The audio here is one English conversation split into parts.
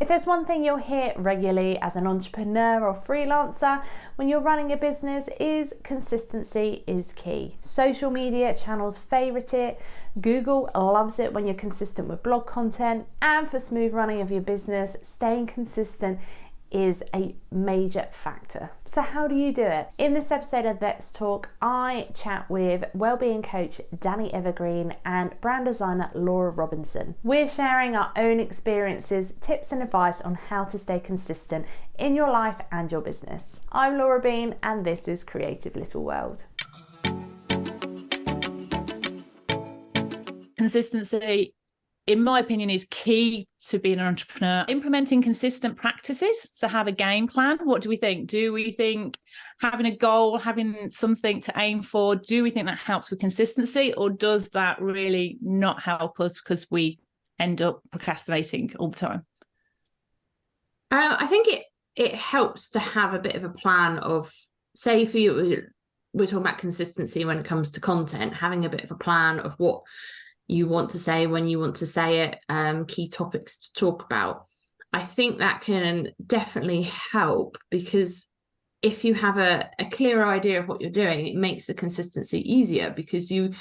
If there's one thing you'll hear regularly as an entrepreneur or freelancer when you're running a business, is consistency is key. Social media channels favourite it, Google loves it when you're consistent with blog content, and for smooth running of your business, staying consistent is a major factor. So how do you do it? In this episode of Let's Talk, I chat with wellbeing coach Danny Evergreen and brand designer Laura Robinson. We're sharing our own experiences, tips and advice on how to stay consistent in your life and your business. I'm Laura Bean and this is Creative Little World. Consistency, in my opinion, is key to being an entrepreneur. Implementing consistent practices, so have a game plan. What do we think? Do we think having a goal, having something to aim for, do we think that helps with consistency, or does that really not help us because we end up procrastinating all the time? I think it helps to have a bit of a plan of, say for you, we're talking about consistency when it comes to content, having a bit of a plan of what you want to say, when you want to say it, key topics to talk about. I think that can definitely help, because if you have a clear idea of what you're doing, it makes the consistency easier, because you'll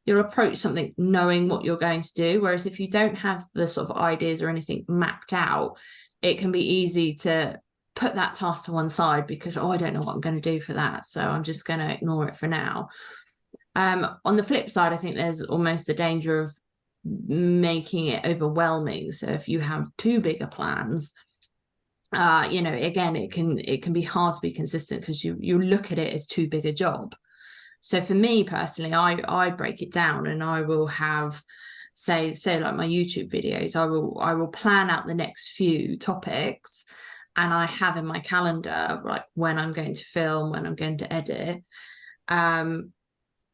approach something knowing what you're going to do. Whereas if you don't have the sort of ideas or anything mapped out, it can be easy to put that task to one side because, I don't know what I'm going to do for that, so I'm just going to ignore it for now. On the flip side, I think there's almost the danger of making it overwhelming. So if you have too big a plans, again, it can be hard to be consistent because you look at it as too big a job. So for me personally, I break it down, and I will have, say like my YouTube videos, I will plan out the next few topics, and I have in my calendar like when I'm going to film, when I'm going to edit.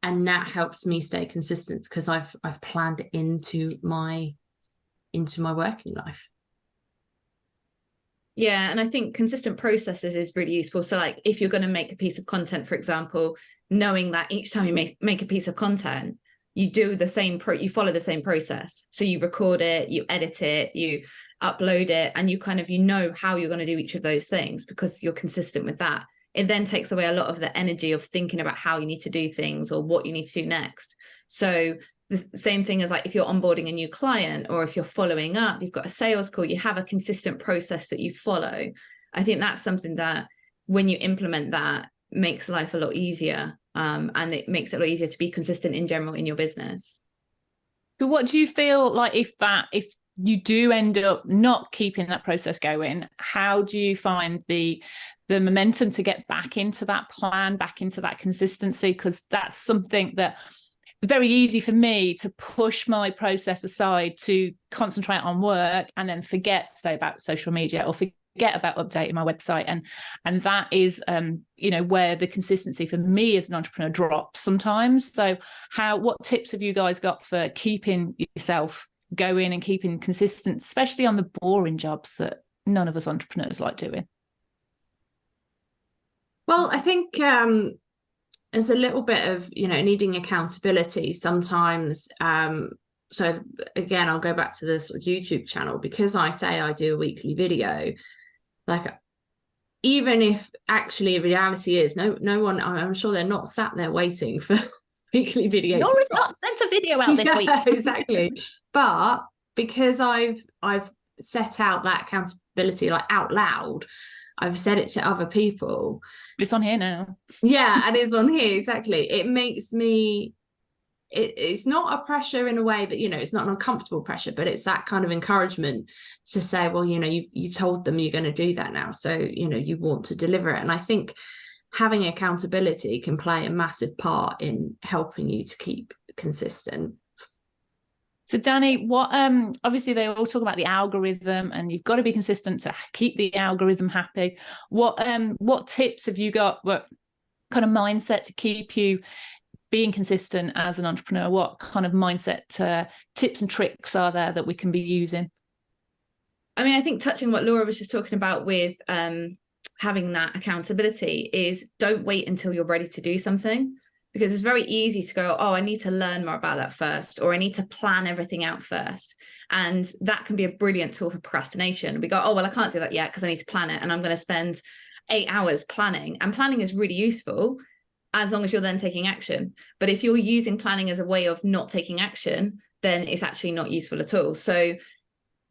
And that helps me stay consistent because I've planned it into my working life. Yeah, and I think consistent processes is really useful. So like if you're going to make a piece of content, for example, knowing that each time you make a piece of content, you do the same you follow the same process. So you record it, you edit it, you upload it, and you know how you're going to do each of those things because you're consistent with that. It then takes away a lot of the energy of thinking about how you need to do things or what you need to do next. So the same thing as like if you're onboarding a new client, or if you're following up, you've got a sales call, you have a consistent process that you follow. I think that's something that when you implement that makes life a lot easier, and it makes it a lot easier to be consistent in general in your business. So what do you feel like if you do end up not keeping that process going, how do you find the momentum to get back into that plan, back into that consistency? Because that's something that very easy for me to push my process aside to concentrate on work and then forget, say, about social media or forget about updating my website. And that is, where the consistency for me as an entrepreneur drops sometimes. So what tips have you guys got for keeping yourself going and keeping consistent, especially on the boring jobs that none of us entrepreneurs like doing? Well, I think there's a little bit of, needing accountability sometimes. So again, I'll go back to this YouTube channel, because I say I do a weekly video. Like, even if actually reality is no one, I'm sure they're not sat there waiting for weekly videos. No, it's not sent a video out this week. Exactly. But because I've set out that accountability like out loud, I've said it to other people. It's on here now. Yeah, and it's on here, exactly. It makes me, it's not a pressure in a way that, it's not an uncomfortable pressure, but it's that kind of encouragement to say, well, you've told them you're going to do that now, so, you want to deliver it. And I think having accountability can play a massive part in helping you to keep consistent. So Danny, what obviously they all talk about the algorithm, and you've got to be consistent to keep the algorithm happy. What tips have you got? What kind of mindset to keep you being consistent as an entrepreneur? What kind of mindset tips and tricks are there that we can be using? I mean, I think touching what Laura was just talking about with having that accountability is, don't wait until you're ready to do something. because it's very easy to go, oh, I need to learn more about that first, or I need to plan everything out first. And that can be a brilliant tool for procrastination. We go, oh, well, I can't do that yet because I need to plan it, and I'm going to spend 8 hours planning. And planning is really useful as long as you're then taking action. But if you're using planning as a way of not taking action, then it's actually not useful at all. So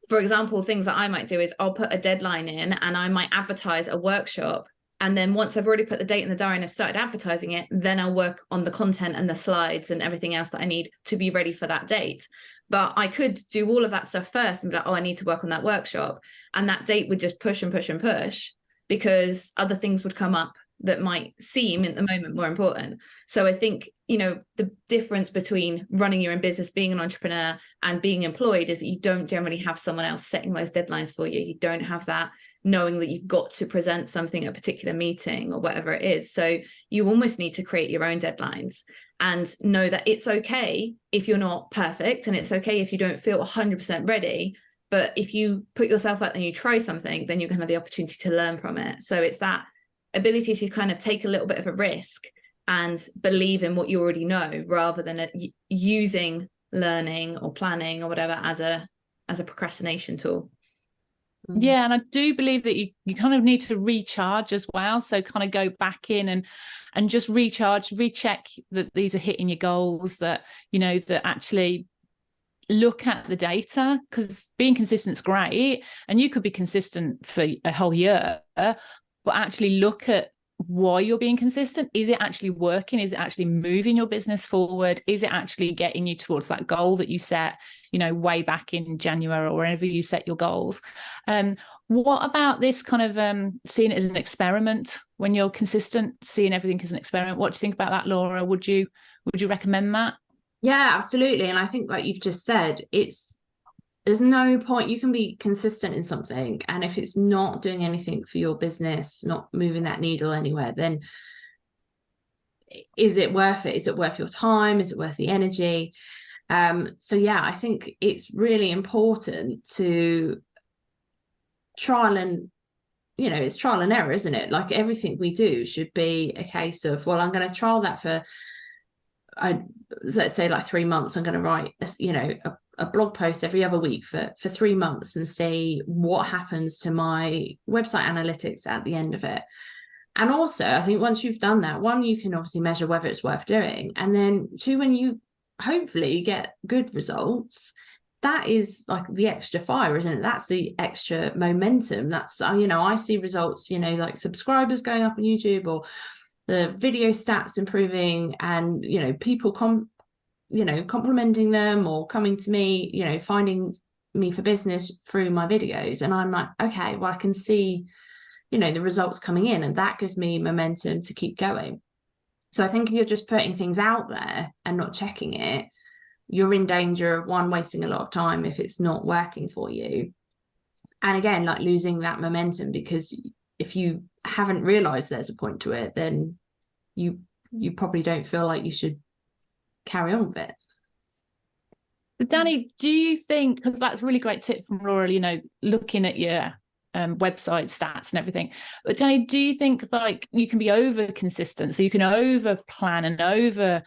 for example, things that I might do is I'll put a deadline in, and I might advertise a workshop. And then once I've already put the date in the diary and I've started advertising it, then I'll work on the content and the slides and everything else that I need to be ready for that date. But I could do all of that stuff first and be like, oh, I need to work on that workshop. And that date would just push and push and push, because other things would come up that might seem in the moment more important. So I think, the difference between running your own business, being an entrepreneur, and being employed is that you don't generally have someone else setting those deadlines for you. You don't have that knowing that you've got to present something at a particular meeting or whatever it is. So you almost need to create your own deadlines and know that it's okay if you're not perfect, and it's okay if you don't feel 100% ready. But if you put yourself out and you try something, then you're going to have the opportunity to learn from it. So it's that ability to kind of take a little bit of a risk and believe in what you already know, rather than using learning or planning or whatever as a procrastination tool. Yeah, and I do believe that you kind of need to recharge as well. So kind of go back in and just recharge, recheck that these are hitting your goals, that that actually look at the data, because being consistent is great, and you could be consistent for a whole year, but actually look at why you're being consistent. Is it actually working? Is it actually moving your business forward? Is it actually getting you towards that goal that you set, way back in January or whenever you set your goals? What about this kind of seeing it as an experiment when you're consistent, seeing everything as an experiment? What do you think about that, Laura? Would you recommend that? Yeah, absolutely. And I think, like you've just said, there's no point. You can be consistent in something, and if it's not doing anything for your business, not moving that needle anywhere, then is it worth it? Is it worth your time? Is it worth the energy? So yeah, I think it's really important to trial and, it's trial and error, isn't it? Like everything we do should be a case of, well, I'm going to trial that for, let's say like 3 months. I'm going to write, a blog post every other week for 3 months and see what happens to my website analytics at the end of it. And also, I think once you've done that, one, you can obviously measure whether it's worth doing. And then two, when you hopefully get good results, that is like the extra fire, isn't it? That's the extra momentum. That's, I see results, like subscribers going up on YouTube, or the video stats improving, and, people complimenting them or coming to me, finding me for business through my videos. And I'm like, okay, well, I can see, the results coming in, and that gives me momentum to keep going. So I think if you're just putting things out there and not checking it, you're in danger of, one, wasting a lot of time if it's not working for you. And again, like losing that momentum, because if you haven't realized there's a point to it, then you probably don't feel like you should carry on with it. But Danny, do you think, because that's a really great tip from Laura, looking at your website stats and everything, but Danny, do you think like you can be over consistent, so you can over plan and over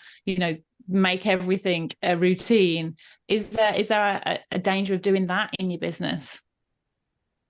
make everything a routine? Is there a danger of doing that in your business?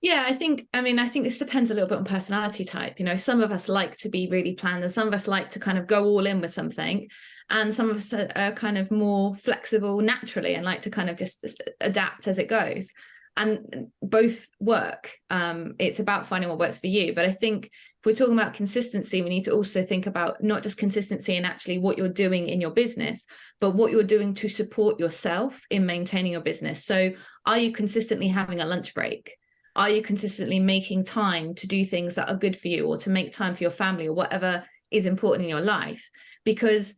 Yeah, I think this depends a little bit on personality type. Some of us like to be really planned, and some of us like to kind of go all in with something, and some of us are kind of more flexible naturally and like to kind of just adapt as it goes. And both work. It's about finding what works for you. But I think if we're talking about consistency, we need to also think about not just consistency in actually what you're doing in your business, but what you're doing to support yourself in maintaining your business. So are you consistently having a lunch break? Are you consistently making time to do things that are good for you, or to make time for your family, or whatever is important in your life? Because,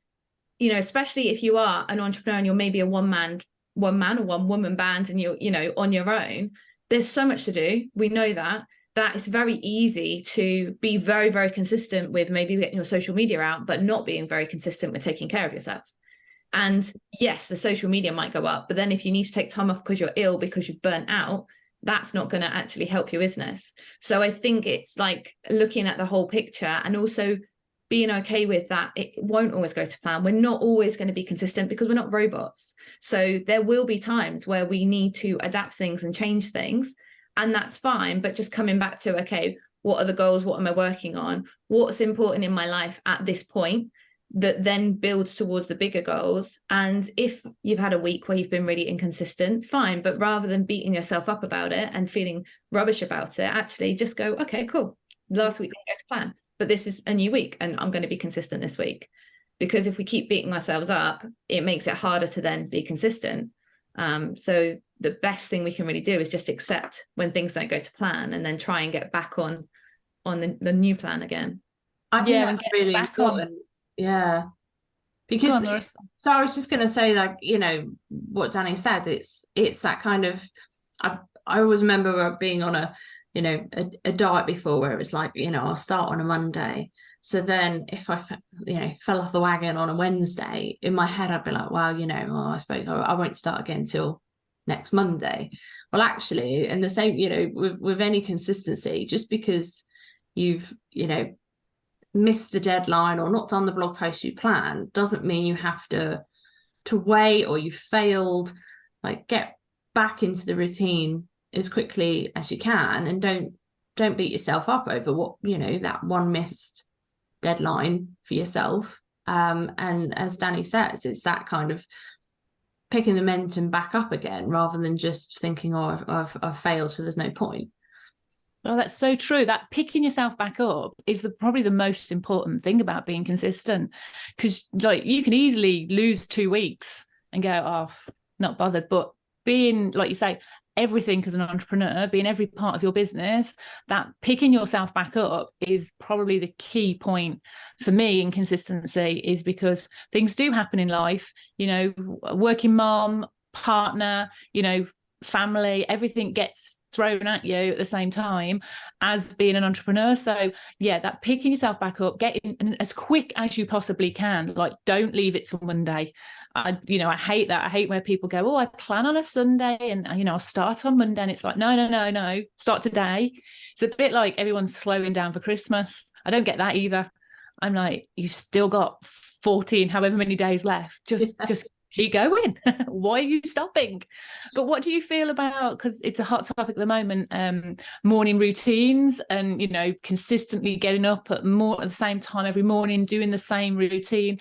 especially if you are an entrepreneur and you're maybe a one man or one woman band, and you're, on your own, there's so much to do. We know that it's very easy to be very, very consistent with maybe getting your social media out, but not being very consistent with taking care of yourself. And yes, the social media might go up, but then if you need to take time off because you're ill, because you've burnt out, that's not going to actually help your business. So I think it's like looking at the whole picture, and also being okay with that. It won't always go to plan. We're not always going to be consistent because we're not robots. So there will be times where we need to adapt things and change things, and that's fine. But just coming back to, okay, what are the goals? What am I working on? What's important in my life at this point that then builds towards the bigger goals? And if you've had a week where you've been really inconsistent, fine. But rather than beating yourself up about it and feeling rubbish about it, actually just go, okay, cool. Last week didn't go to plan, but this is a new week and I'm going to be consistent this week. Because if we keep beating ourselves up, it makes it harder to then be consistent. So the best thing we can really do is just accept when things don't go to plan and then try and get back on the new plan again. I think that's really important. Yeah. Because so I was just going to say, like, you know, what Danny said, it's that kind of, I always remember being on a diet before where it was like, you know, I'll start on a Monday. So then if I, fell off the wagon on a Wednesday, in my head, I'd be like, well, I suppose I won't start again till next Monday. Well, actually, and the same, with any consistency, just because you've, missed the deadline or not done the blog post you planned doesn't mean you have to wait or you failed. Like, get back into the routine as quickly as you can, and don't beat yourself up over what, that one missed deadline for yourself. And as Danny says, it's that kind of picking the momentum back up again rather than just thinking, oh, I've failed, so there's no point. Oh, that's so true. That picking yourself back up is probably the most important thing about being consistent, because like you can easily lose 2 weeks and go, oh, not bothered. But being, like you say, everything as an entrepreneur, being every part of your business, that picking yourself back up is probably the key point for me in consistency, is because things do happen in life, working mom, partner, family, everything gets thrown at you at the same time as being an entrepreneur. So yeah, that picking yourself back up, getting as quick as you possibly can. Like, don't leave it till Monday. I hate that. I hate where people go, oh, I plan on a Sunday and I'll start on Monday, and it's like, no, start today. It's a bit like everyone's slowing down for Christmas. I don't get that either. I'm like, you've still got 14 however many days left, just keep going. Why are you stopping? But what do you feel about, because it's a hot topic at the moment, morning routines and, consistently getting up at the same time every morning, doing the same routine?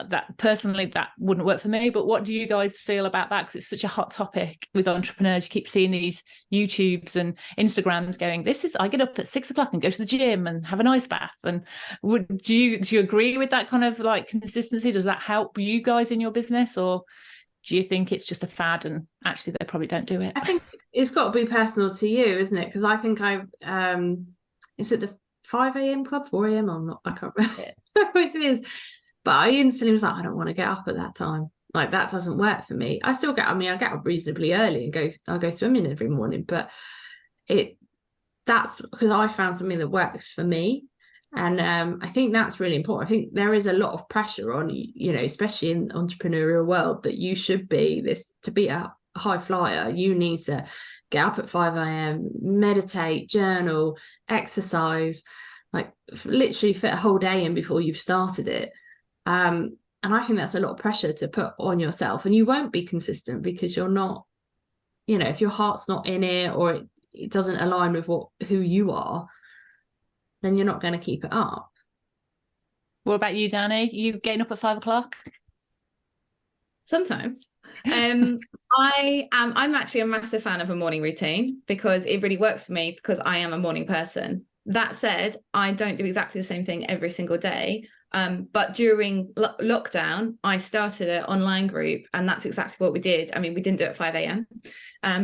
That personally, that wouldn't work for me. But what do you guys feel about that? Because it's such a hot topic with entrepreneurs. You keep seeing these YouTubes and Instagrams going, I get up at 6 o'clock and go to the gym and have an ice bath. And do you agree with that kind of like consistency? Does that help you guys in your business, or do you think it's just a fad and actually they probably don't do it? I think it's got to be personal to you, isn't it? Because I think is it the 5 a.m. club, 4 a.m.? I can't remember which it is. But I instantly was like, I don't want to get up at that time. Like, that doesn't work for me. I get up reasonably early and I'll go swimming every morning, but that's because I found something that works for me. And I think that's really important. I think there is a lot of pressure on, especially in the entrepreneurial world, that you should be to be a high flyer. You need to get up at 5 a.m, meditate, journal, exercise, like literally fit a whole day in before you've started it. And I think that's a lot of pressure to put on yourself, and you won't be consistent because you're not, if your heart's not in it, or it doesn't align with who you are, then you're not going to keep it up. What about you, Danny? You getting up at 5 o'clock? Sometimes. I'm actually a massive fan of a morning routine because it really works for me, because I am a morning person. That said, I don't do exactly the same thing every single day. But during lockdown, I started an online group, and that's exactly what we did. I mean, we didn't do it at 5 a.m,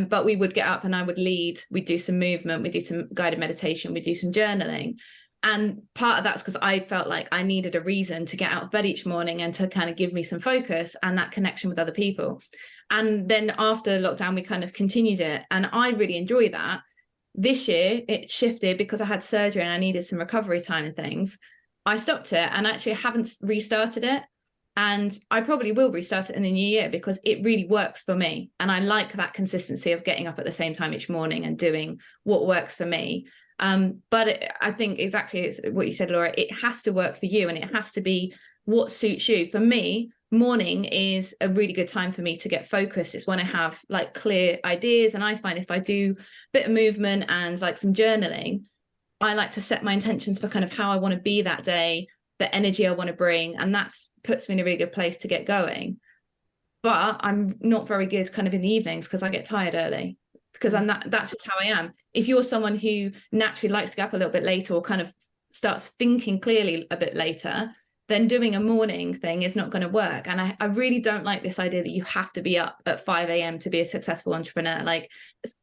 but we would get up and I would lead. We'd do some movement, we'd do some guided meditation, we'd do some journaling. And part of that's because I felt like I needed a reason to get out of bed each morning and to kind of give me some focus and that connection with other people. And then after lockdown, we kind of continued it, and I really enjoy that. This year, it shifted because I had surgery and I needed some recovery time and things. I stopped it, and actually I haven't restarted it. And I probably will restart it in the new year because it really works for me. And I like that consistency of getting up at the same time each morning and doing what works for me. I think exactly it's what you said, Laura. It has to work for you, and it has to be what suits you. For me, morning is a really good time for me to get focused. It's when I have like clear ideas, and I find if I do a bit of movement and like some journaling, I like to set my intentions for kind of how I want to be that day, the energy I want to bring, and that's puts me in a really good place to get going. But I'm not very good kind of in the evenings because I get tired early, because that's just how I am. If you're someone who naturally likes to get up a little bit later or kind of starts thinking clearly a bit later, then doing a morning thing is not going to work. And I really don't like this idea that you have to be up at 5 a.m. to be a successful entrepreneur. Like,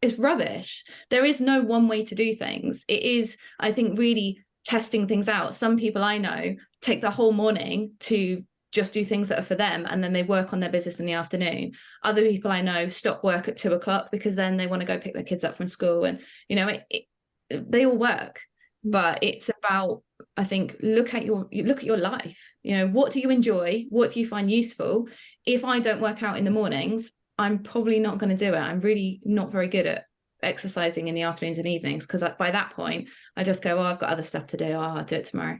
it's rubbish. There is no one way to do things. It is, I think, really testing things out. Some people I know take the whole morning to just do things that are for them, and then they work on their business in the afternoon. Other people I know stop work at 2 o'clock because then they want to go pick their kids up from school. And, you know, they all work. But it's about, I think, look at your life. You know, what do you enjoy? What do you find useful? If I don't work out in the mornings, I'm probably not going to do it. I'm really not very good at exercising in the afternoons and evenings, because by that point I just go, oh, I've got other stuff to do. Oh, I'll do it tomorrow.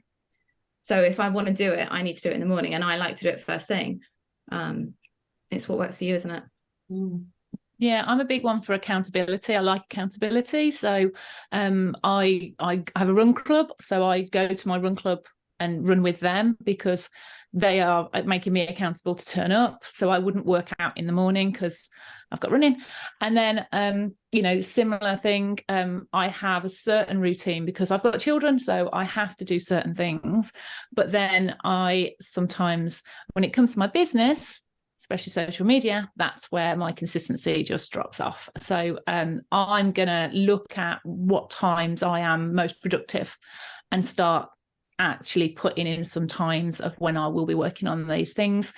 So if I want to do it, I need to do it in the morning, and I like to do it first thing. It's what works for you, isn't it? Yeah, I'm a big one for accountability. I like accountability. So I have a run club. So I go to my run club and run with them, because they are making me accountable to turn up. So I wouldn't work out in the morning because I've got running. And then, you know, similar thing, I have a certain routine because I've got children, so I have to do certain things. But then I sometimes, when it comes to my business, especially social media, that's where my consistency just drops off. So I'm going to look at what times I am most productive and start actually putting in some times of when I will be working on these things,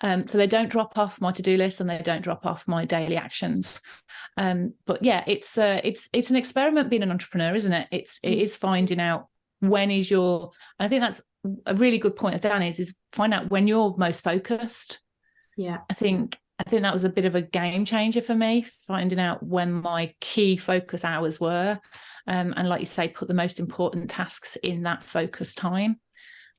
so they don't drop off my to-do list and they don't drop off my daily actions. But yeah, it's an experiment being an entrepreneur, isn't it? It is finding out when is your, and I think that's a really good point of Danny's, is find out when you're most focused. Yeah, I think that was a bit of a game changer for me, finding out when my key focus hours were, and like you say, put the most important tasks in that focus time.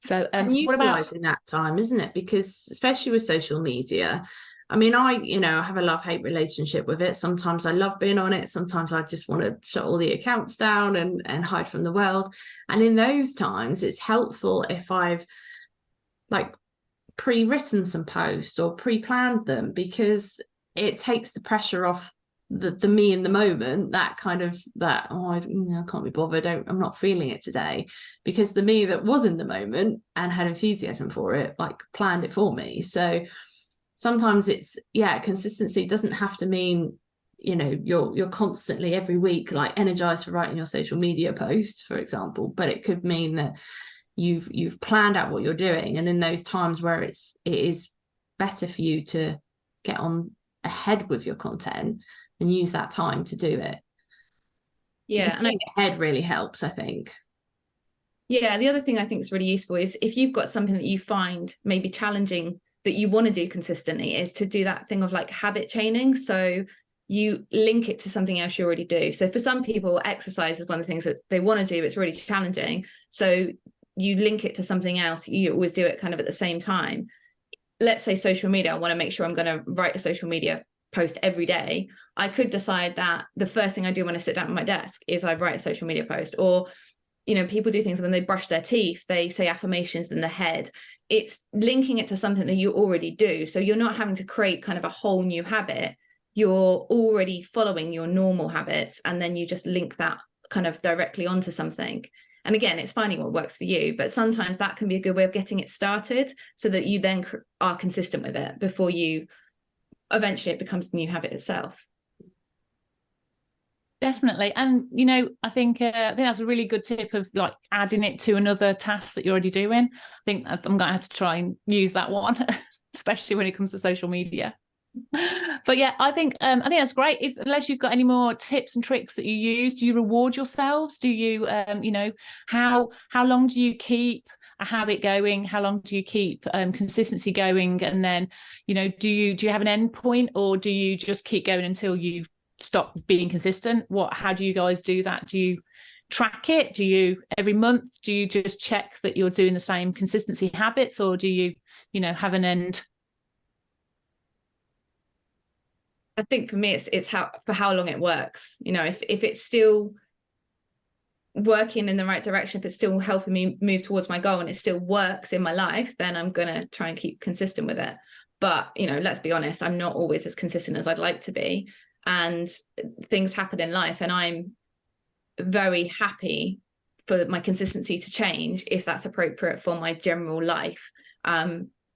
So and utilizing that time, isn't it? Because especially with social media, I mean, I have a love-hate relationship with it. Sometimes I love being on it. Sometimes I just want to shut all the accounts down and hide from the world. And in those times, it's helpful if I've like pre-written some posts or pre-planned them, because it takes the pressure off the me in the moment, that kind of that, oh, I can't be bothered, I'm not feeling it today, because the me that was in the moment and had enthusiasm for it, like, planned it for me. So sometimes it's, consistency doesn't have to mean, you know, you're constantly every week like energized for writing your social media posts, for example, but it could mean that you've planned out what you're doing, and in those times where it is better for you to get on ahead with your content and use that time to do it. Yeah, and ahead really helps, I think. Yeah, the other thing I think is really useful is if you've got something that you find maybe challenging that you want to do consistently, is to do that thing of like habit chaining. So you link it to something else you already do. So for some people, exercise is one of the things that they want to do. It's really challenging. So you link it to something else. You always do it kind of at the same time. Let's say social media, I want to make sure I'm going to write a social media post every day. I could decide that the first thing I do when I sit down at my desk is I write a social media post. Or, you know, people do things when they brush their teeth, they say affirmations in their head. It's linking it to something that you already do. So you're not having to create kind of a whole new habit. You're already following your normal habits, and then you just link that kind of directly onto something. And again, it's finding what works for you, but sometimes that can be a good way of getting it started so that you then are consistent with it before you eventually it becomes the new habit itself. Definitely. And, you know, I think that's a really good tip of like adding it to another task that you're already doing. I think I'm going to have to try and use that one, especially when it comes to social media. But yeah, I think that's great. Unless you've got any more tips and tricks that you use, do you reward yourselves? Do you, how long do you keep a habit going? How long do you keep consistency going? And then, you know, do you have an end point, or do you just keep going until you stop being consistent? How do you guys do that? Do you track it? Do you every month, do you just check that you're doing the same consistency habits, or do you, have an end? I think for me, it's how long it works. If it's still working in the right direction, if it's still helping me move towards my goal and it still works in my life, then I'm gonna try and keep consistent with it. But let's be honest, I'm not always as consistent as I'd like to be, and things happen in life, and I'm very happy for my consistency to change if that's appropriate for my general life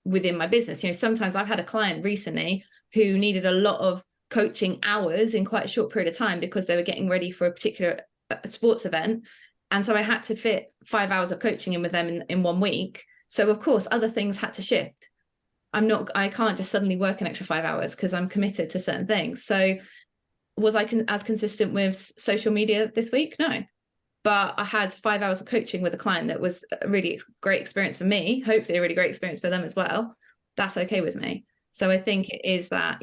within my business. Sometimes I've had a client recently who needed a lot of coaching hours in quite a short period of time because they were getting ready for a particular sports event, and so I had to fit 5 hours of coaching in with them in 1 week. So of course other things had to shift. I can't just suddenly work an extra 5 hours because I'm committed to certain things. So was I as consistent with social media this week? No, but I had 5 hours of coaching with a client that was a really great experience for me, hopefully a really great experience for them as well. That's okay with me. So I think it is that,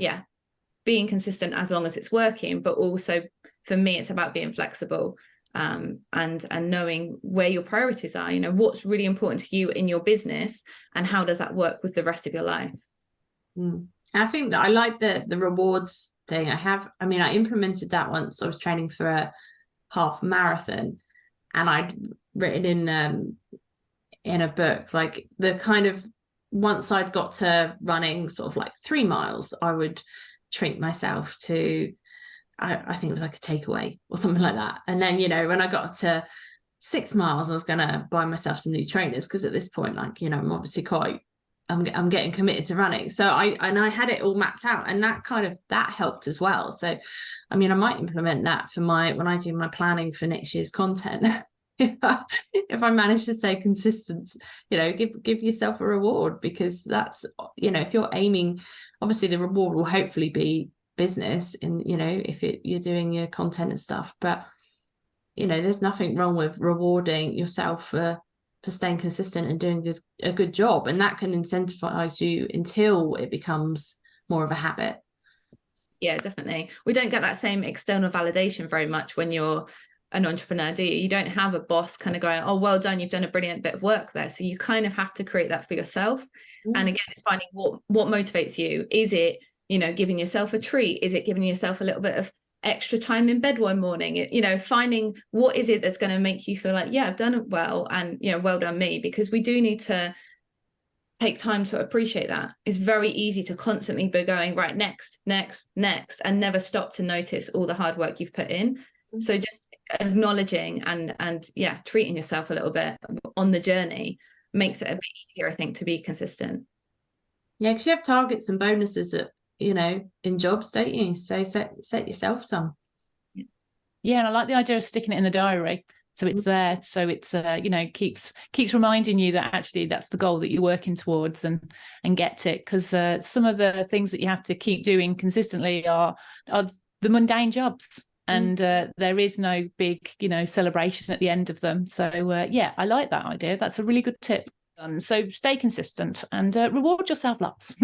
being consistent as long as it's working, but also for me, it's about being flexible and knowing where your priorities are, what's really important to you in your business and how does that work with the rest of your life. I think that I like the rewards thing. I implemented that once I was training for a half marathon, and I'd written in a book, like the kind of, once I'd got to running sort of like 3 miles, I would treat myself to, I think it was like a takeaway or something like that. And then, when I got to 6 miles, I was going to buy myself some new trainers, because at this point, like, I'm obviously I'm getting committed to running. So I had it all mapped out, and that helped as well. So, I might implement that for when I do my planning for next year's content. If I manage to stay consistent, give yourself a reward, because that's, if you're aiming, obviously the reward will hopefully be business in, if you're doing your content and stuff, but there's nothing wrong with rewarding yourself for staying consistent and doing a good job, and that can incentivize you until it becomes more of a habit. Yeah, definitely. We don't get that same external validation very much when you're an entrepreneur, do you? You don't have a boss kind of going, oh, well done, you've done a brilliant bit of work there. So you kind of have to create that for yourself. And again, it's finding what motivates you. Is it, giving yourself a treat? Is it giving yourself a little bit of extra time in bed one morning? Finding what is it that's going to make you feel like, yeah, I've done it well, and well done me. Because we do need to take time to appreciate that. It's very easy to constantly be going right, next, and never stop to notice all the hard work you've put in. So just acknowledging and treating yourself a little bit on the journey makes it a bit easier, I think, to be consistent. Yeah, because you have targets and bonuses in jobs, don't you? So set yourself some. Yeah, and I like the idea of sticking it in the diary, so it's there, so it's keeps reminding you that actually that's the goal that you're working towards, and get it, because some of the things that you have to keep doing consistently are the mundane jobs. And there is no big, celebration at the end of them. So, I like that idea. That's a really good tip. So stay consistent and reward yourself lots.